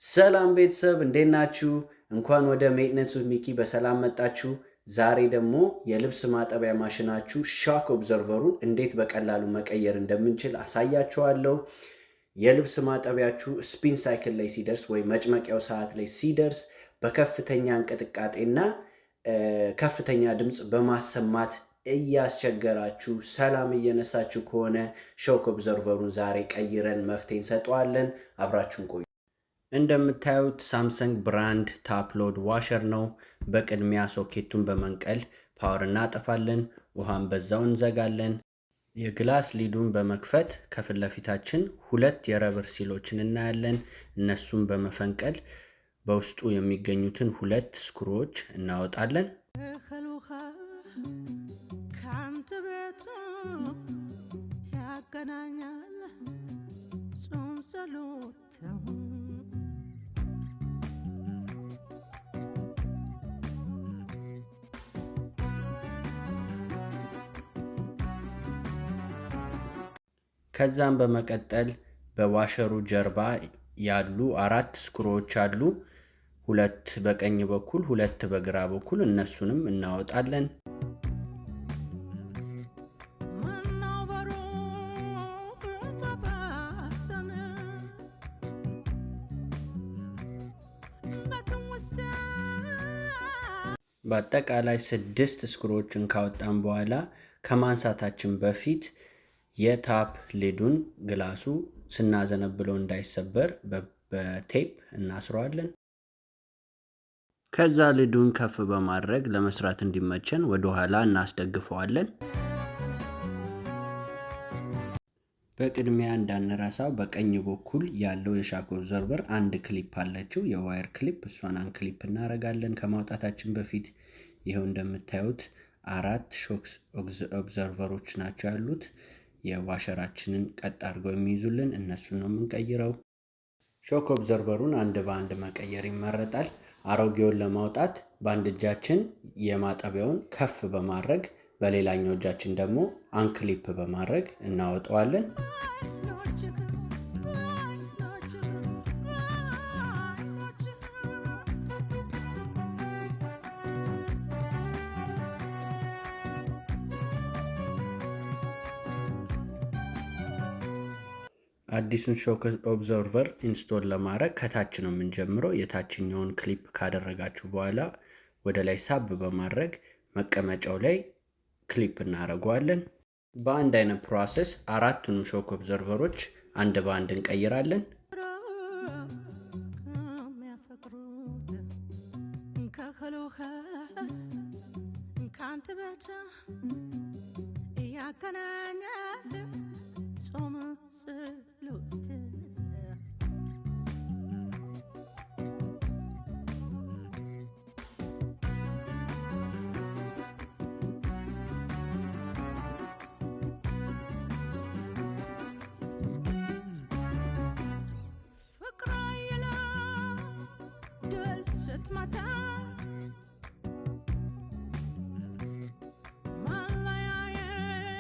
ሰላም ቤተሰብ እንዴት ናችሁ? እንኳን ወደ ሜንቴናንስ ዊዝ ሚኪ በሰላም መጣችሁ። ዛሬ ደግሞ የልብስ ማጠቢያ ማሽናችሁ ሾክ ኦብዘርቨሩን እንዴት በቀላሉ መቀየር እንደምንችል አሳያችኋለሁ። የልብስ ማጠቢያችሁ ስፒን ሳይክል ላይ ሲደርስ ወይ መጭመቂያው ሰዓት ላይ ሲደርስ በከፍተኛ እንቅጥቃጤና ከፍተኛ ድምፅ በማሰማት እያስቸገራችሁ ሰላም እየነሳችሁ ከሆነ ሾክ ኦብዘርቨሩን ዛሬ ቀይረን መፍትሄ እንሰጠዋለን። አብራችሁን ቆዩ። እንደምታዩት ሳምሰንግ ብራንድ ታፕ ሎድ ዋሸር ነው። በቅድሚያ ሶኬቱን በመንቀል ፓወር እናጠፋለን። ውሃን በዛው እንዘጋለን። የግላስ ሊዱን በመክፈት ከፊት ለፊታችን ሁለት የረበር ሲሎችን እናያለን። እነሱን በመፈንቀል በውስጡ የሚገኙትን ሁለት ስክሩዎች እናወጣለን። ያገናኛል ጾም ጸሎት ከዛም በመቀጠል በዋሸሩ ጀርባ ያሉ አራት ስክሩዎች አሉ። ሁለት በቀኝ በኩል ሁለት በግራ በኩል እነሱንም እናወጣለን። በአጠቃላይ 6 ስክሩዎችን ካወጣን በኋላ ከማንሳታችን በፊት የታፕ ሊዱን ግላሱ ስናዘነብለው እንዳይሰበር በቴፕ እናስረዋለን። ከዛ ሊዱን ከፍ በማድረግ ለመስራት እንዲመቸን ወደ ኋላ እናስደግፈዋለን። በቅድሚያ እንዳንረሳው በቀኝ በኩል ያለው የሾክ ኦብዘርቨር አንድ ክሊፕ አለችው፣ የዋየር ክሊፕ። እሷን ክሊፕ እናደርጋለን ከማውጣታችን በፊት። ይኸው እንደምታዩት 4 ሾክ ኦብዘርቨሮች ናቸው ያሉት። የዋሸራችንን ቀጥ አድርገው የሚይዙልን እነሱን ነው የምንቀይረው። ሾክ ኦብዘርቨሩን አንድ በአንድ መቀየር ይመረጣል። አሮጌውን ለማውጣት በአንድ እጃችን የማጠቢያውን ከፍ በማድረግ በሌላኛው እጃችን ደግሞ አንክሊፕ በማድረግ እናወጣዋለን። አዲሱን ሾክ ኦብዘርቨር ኢንስቶል ለማድረግ ከታች ነው የምንጀምረው። የታችኛውን ክሊፕ ካደረጋችሁ በኋላ ወደ ላይ ሳብ በማድረግ መቀመጫው ላይ ክሊፕ እናደርገዋለን። በአንድ አይነት ፕሮሰስ አራቱንም ሾክ ኦብዘርቨሮች አንድ በአንድ እንቀይራለን። ስትመታ ማለያየት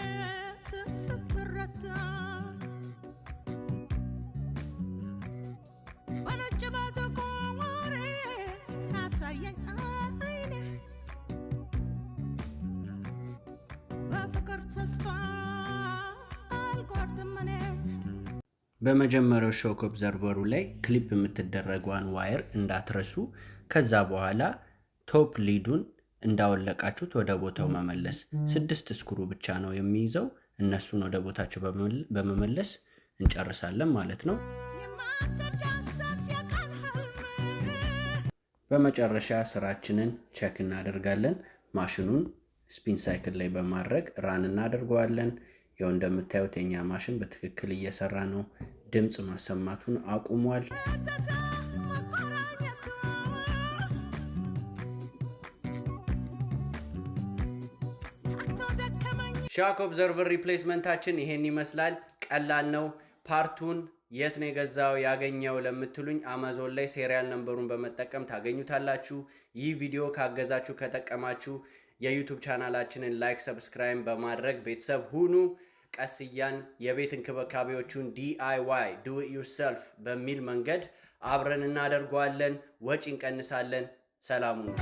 ስትረታ በነጭ በጥቁር ታሳየኝ አይኔ በፍቅር ተስፋ አልቆርጥም እኔ። በመጀመሪያው ሾክ ኦብዘርቨሩ ላይ ክሊፕ የምትደረገዋን ዋየር እንዳትረሱ። ከዛ በኋላ ቶፕ ሊዱን እንዳወለቃችሁት ወደ ቦታው መመለስ። 6 ስክሩ ብቻ ነው የሚይዘው። እነሱን ወደ ቦታቸው በመመለስ እንጨርሳለን ማለት ነው። በመጨረሻ ስራችንን ቼክ እናደርጋለን። ማሽኑን ስፒን ሳይክል ላይ በማድረግ ራን እናደርገዋለን። ያው እንደምታዩት የኛ ማሽን በትክክል እየሰራ ነው። ድምፅ ማሰማቱን አቁሟል። ሾክ ኦብዘርቨር ሪፕሌስመንታችን ይሄን ይመስላል። ቀላል ነው። ፓርቱን የት ነው የገዛው ያገኘው ለምትሉኝ አማዞን ላይ ሴሪያል ነምበሩን በመጠቀም ታገኙታላችሁ። ይህ ቪዲዮ ካገዛችሁ ከጠቀማችሁ የዩቲዩብ ቻናላችንን ላይክ፣ ሰብስክራይብ በማድረግ ቤተሰብ ሁኑ። ቀስያን የቤት እንክብካቤዎቹን DIY do it yourself በሚል መንገድ አብረን እናደርገዋለን፣ ወጪ እንቀንሳለን። ሰላሙ ነው።